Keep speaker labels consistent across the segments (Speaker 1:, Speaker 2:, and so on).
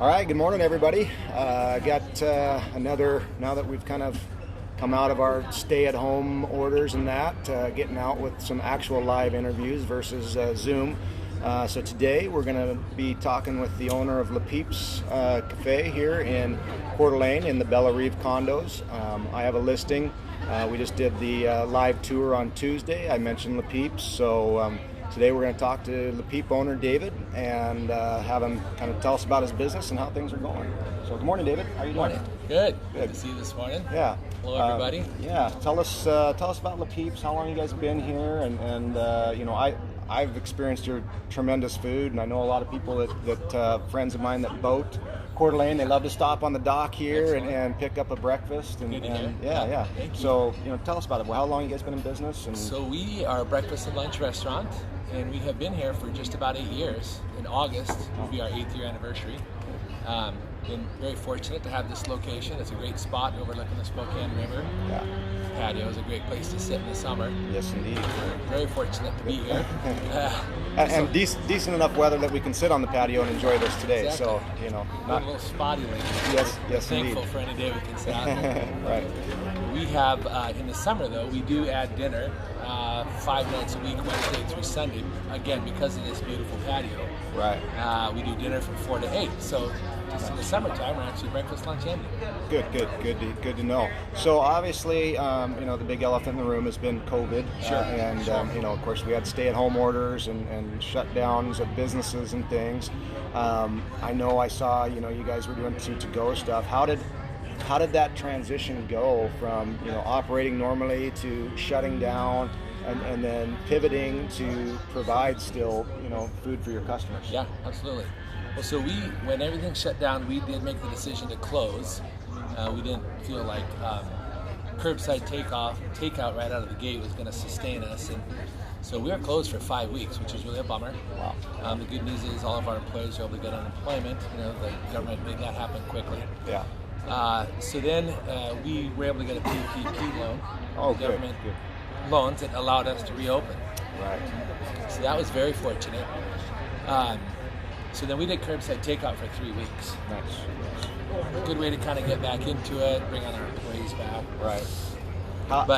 Speaker 1: All right, good morning, everybody. Got another, now that we've kind of come out of our stay-at-home orders and that, getting out with some actual live interviews versus Zoom. So today we're going to be talking with the owner of Peeps Cafe here in Coeur d'Alene in the Bellerive condos. I have a listing. We just did the live tour on Tuesday. I mentioned Peeps, so today we're going to talk to Peep owner David and have him kind of tell us about his business and how things are going. So good morning, David. How are you doing?
Speaker 2: Good. Good to see you this morning.
Speaker 1: Yeah.
Speaker 2: Hello, everybody.
Speaker 1: Yeah. Tell us about Peeps. How long you guys been here? And you know, I've experienced your tremendous food, and I know a lot of people that friends of mine that boat Coeur d'Alene. They love to stop on the dock here and pick up a breakfast. And yeah.
Speaker 2: Thank you.
Speaker 1: So tell us about it. Well, how long you guys been in business? And
Speaker 2: so we are a breakfast and lunch restaurant, and we have been here for just about 8 years. In August will be our 8th year anniversary. Been very fortunate to have this location. It's a great spot overlooking the Spokane River.
Speaker 1: Yeah.
Speaker 2: Patio is a great place to sit in the summer.
Speaker 1: Yes, indeed.
Speaker 2: Very fortunate to be here.
Speaker 1: And decent enough weather that we can sit on the patio and enjoy this today.
Speaker 2: Exactly.
Speaker 1: So
Speaker 2: Not a little spotty lately.
Speaker 1: Yes,
Speaker 2: Thankful
Speaker 1: indeed.
Speaker 2: for any day we can sit out.
Speaker 1: Right.
Speaker 2: We have, in the summer though, we do add dinner 5 nights a week, Wednesday through Sunday, again, because of this beautiful patio.
Speaker 1: Right.
Speaker 2: We do dinner from 4 to 8, so just in the summertime, we're actually breakfast, lunch, and dinner.
Speaker 1: Good to know. So obviously, the big elephant in the room has been COVID.
Speaker 2: Sure.
Speaker 1: Of course, we had stay-at-home orders and shutdowns of businesses and things. I know I saw, you guys were doing some to-go stuff. How did that transition go from operating normally to shutting down and then pivoting to provide still food for your customers?
Speaker 2: Yeah, absolutely. Well, so when everything shut down, we did make the decision to close. We didn't feel like curbside takeout right out of the gate was going to sustain us, and so we were closed for 5 weeks, which is really a bummer.
Speaker 1: Wow.
Speaker 2: The good news is all of our employees are able to get unemployment. The government made that happen quickly.
Speaker 1: Yeah.
Speaker 2: So then we were able to get a PPP loan.
Speaker 1: Oh,
Speaker 2: government loans that allowed us to reopen.
Speaker 1: Right.
Speaker 2: So that was very fortunate. So then we did curbside takeout for 3 weeks.
Speaker 1: Nice.
Speaker 2: Good way to kind of get back into it, bring on our employees back.
Speaker 1: Right.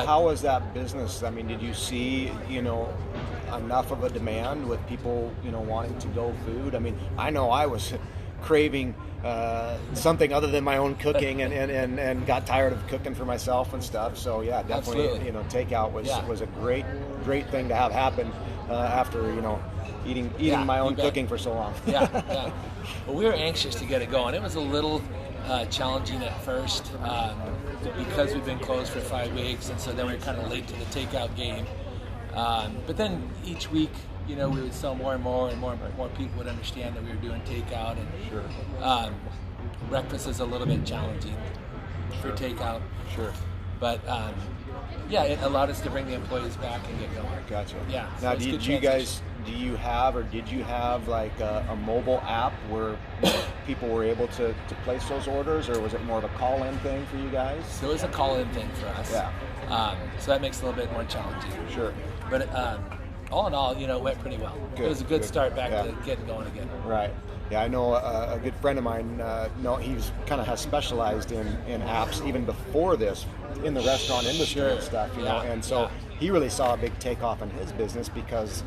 Speaker 1: How was that business? I mean, did you see, enough of a demand with people, wanting to go food? I mean, I know I was craving something other than my own cooking and got tired of cooking for myself and stuff. So yeah, definitely,
Speaker 2: Absolutely.
Speaker 1: Takeout was a great thing to have happen after, eating my own cooking for so long.
Speaker 2: Yeah. Well, we were anxious to get it going. It was a little challenging at first because we've been closed for 5 weeks, and so then we were kind of late to the takeout game. But then each week, we would sell more and more people would understand that we were doing takeout. And
Speaker 1: Sure.
Speaker 2: Breakfast is a little bit challenging for takeout.
Speaker 1: Sure.
Speaker 2: But it allowed us to bring the employees back and get going.
Speaker 1: Gotcha.
Speaker 2: Yeah. So
Speaker 1: Now,
Speaker 2: it's good
Speaker 1: did you have like a mobile app where people were able to place those orders, or was it more of a call-in thing for you guys?
Speaker 2: So it was a call-in thing for us.
Speaker 1: Yeah.
Speaker 2: So that makes it a little bit more challenging.
Speaker 1: Sure.
Speaker 2: But all in all, it went pretty well.
Speaker 1: Good,
Speaker 2: It was a good start back
Speaker 1: yeah.
Speaker 2: to getting going again.
Speaker 1: Right. Yeah, I know a good friend of mine. He's kind of has specialized in apps even before this in the restaurant industry
Speaker 2: Sure.
Speaker 1: and stuff.
Speaker 2: Yeah.
Speaker 1: And so he really saw a big takeoff in his business because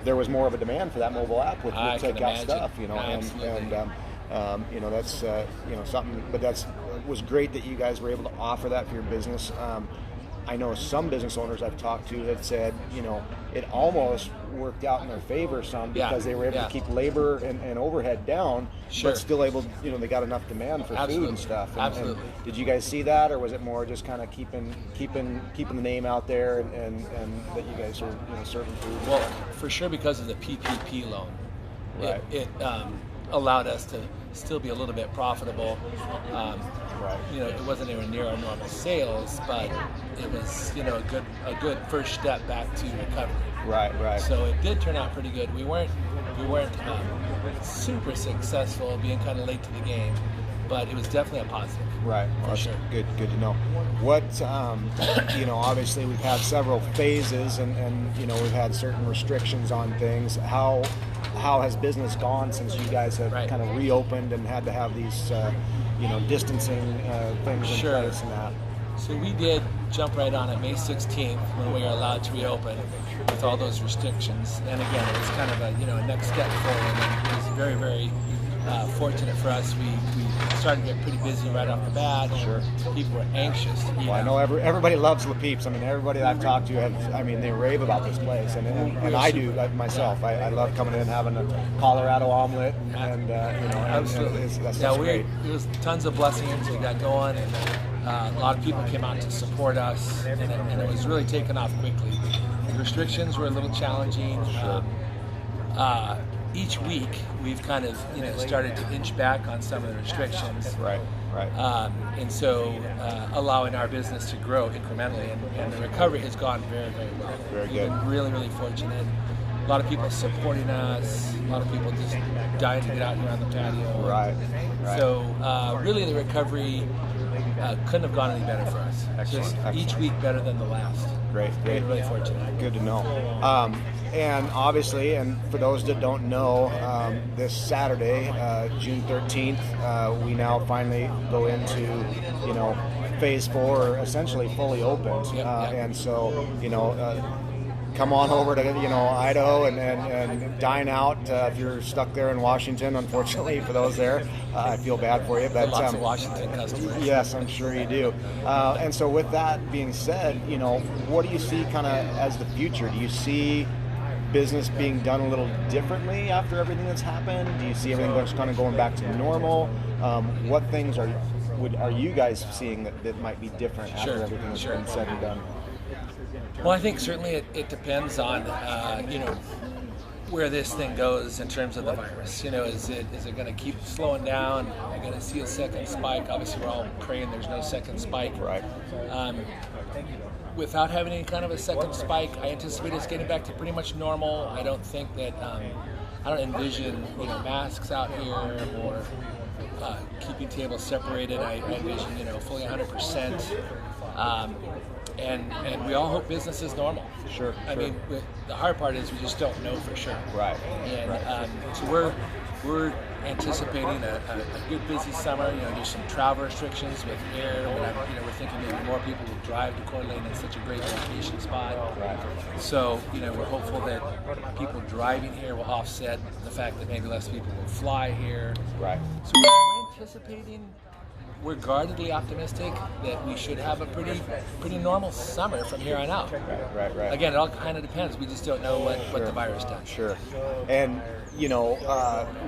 Speaker 1: there was more of a demand for that mobile app with takeout stuff.
Speaker 2: Absolutely.
Speaker 1: And that's something. But was great that you guys were able to offer that for your business. I know some business owners I've talked to that said, it almost worked out in their favor some because they were able to keep labor and overhead down,
Speaker 2: Sure.
Speaker 1: but still able, they got enough demand for food and stuff.
Speaker 2: Absolutely.
Speaker 1: And did you guys see that, or was it more just kind of keeping the name out there and that you guys are serving food?
Speaker 2: Well, for sure, because of the PPP loan,
Speaker 1: Right.
Speaker 2: it allowed us to still be a little bit profitable.
Speaker 1: Right.
Speaker 2: It wasn't anywhere near our normal sales, but it was, a good first step back to recovery.
Speaker 1: Right.
Speaker 2: So it did turn out pretty good. We weren't super successful, being kind of late to the game, but it was definitely a positive.
Speaker 1: Right.
Speaker 2: For sure.
Speaker 1: Good to know. What, obviously we've had several phases and we've had certain restrictions on things. How how has business gone since you guys have kind of reopened and had to have these distancing things in place and that?
Speaker 2: So we did jump right on it May 16th when we were allowed to reopen with all those restrictions. And again, it was kind of a next step forward. And it was very, very fortunate for us. We started to get pretty busy right off the bat.
Speaker 1: Sure.
Speaker 2: People were anxious to eat.
Speaker 1: Well, I know everybody loves Le Peeps. I mean, everybody that I've talked to they rave about this place, and I do myself. I love coming in and having a Colorado omelet, and
Speaker 2: absolutely.
Speaker 1: That's
Speaker 2: great. It was tons of blessings we got going, and a lot of people came out to support us, and it was really taken off quickly. The restrictions were a little challenging.
Speaker 1: Sure.
Speaker 2: Each week we've kind of started to inch back on some of the restrictions,
Speaker 1: right.
Speaker 2: And so allowing our business to grow incrementally, and the recovery has gone very, very well.
Speaker 1: Very
Speaker 2: We've
Speaker 1: good.
Speaker 2: been really, really fortunate. A lot of people supporting us. A lot of people just dying to get out here on the patio.
Speaker 1: Right.
Speaker 2: So really, the recovery couldn't have gone any better for us.
Speaker 1: Excellent.
Speaker 2: Each week better than the last.
Speaker 1: Great.
Speaker 2: Really fortunate.
Speaker 1: Good to know. And obviously, and for those that don't know, this Saturday, June 13th, we now finally go into, phase 4, essentially fully opened. And so, come on over to Idaho and dine out if you're stuck there in Washington. Unfortunately, for those there, I feel bad for you. But
Speaker 2: lots of Washington customers.
Speaker 1: Yes, I'm sure you do. And so, with that being said, what do you see kind of as the future? Do you see business being done a little differently after everything that's happened? Do you see everything just kind of going back to normal? What things are you guys seeing that might be different after everything has been said and done?
Speaker 2: Well, I think certainly it depends on where this thing goes in terms of the virus. Is it going to keep slowing down? Are we going to see a second spike? Obviously, we're all praying there's no second spike.
Speaker 1: Right.
Speaker 2: Without having any kind of a second spike, I anticipate it's getting back to pretty much normal. I don't think that I don't envision masks out here or keeping tables separated. I envision fully 100%. And we all hope business is normal.
Speaker 1: Sure.
Speaker 2: I mean, the hard part is we just don't know for sure.
Speaker 1: Right.
Speaker 2: And so we're anticipating a good busy summer. There's some travel restrictions with air, but we're thinking maybe more people will drive to Coeur d'Alene. It's such a great vacation spot.
Speaker 1: Right. So
Speaker 2: we're hopeful that people driving here will offset the fact that maybe less people will fly here.
Speaker 1: Right.
Speaker 2: So we're anticipating. We're guardedly optimistic that we should have a pretty normal summer from here on out.
Speaker 1: Right.
Speaker 2: Again, it all kind of depends. We just don't know what the virus does.
Speaker 1: Sure. And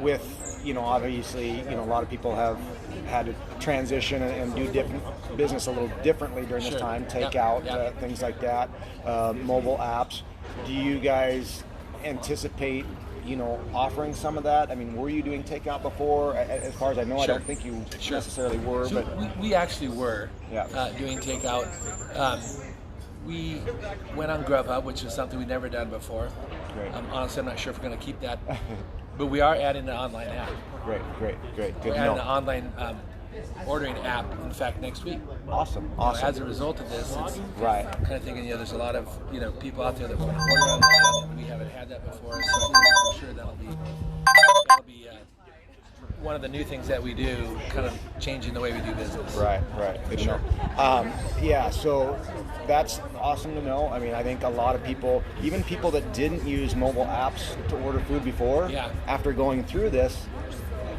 Speaker 1: with obviously a lot of people have had to transition and do different business a little differently during this time. Take out things like that, mobile apps. Do you guys anticipate offering some of that? I mean, were you doing takeout before? As far as I know, I don't think you necessarily were.
Speaker 2: So
Speaker 1: but
Speaker 2: we actually were doing takeout. We went on Grubhub, which is something we'd never done before. Honestly, I'm not sure if we're going to keep that. But we are adding an online app.
Speaker 1: Great. Good
Speaker 2: we're adding an online ordering app, in fact, next week.
Speaker 1: Awesome.
Speaker 2: As a result of this, it's kind of thinking, there's a lot of people out there that want to order online, and we haven't had that before, so I'm sure that'll be one of the new things that we do, kind of changing the way we do business.
Speaker 1: Right. Good to know. So that's awesome to know. I mean, I think a lot of people, even people that didn't use mobile apps to order food before, after going through this,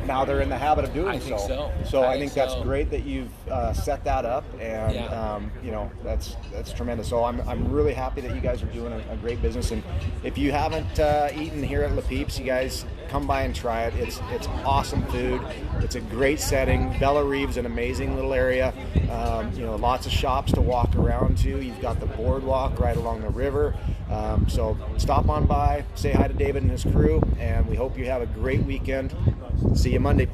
Speaker 1: now they're in the habit of doing so. So I think that's great that you've set that up, and that's tremendous. So I'm really happy that you guys are doing a great business. And if you haven't eaten here at Le Peeps, you guys come by and try it. It's awesome food. It's a great setting. Bellerive's an amazing little area. Lots of shops to walk around to. You've got the boardwalk right along the river. So stop on by, say hi to David and his crew, and we hope you have a great weekend. See you Monday.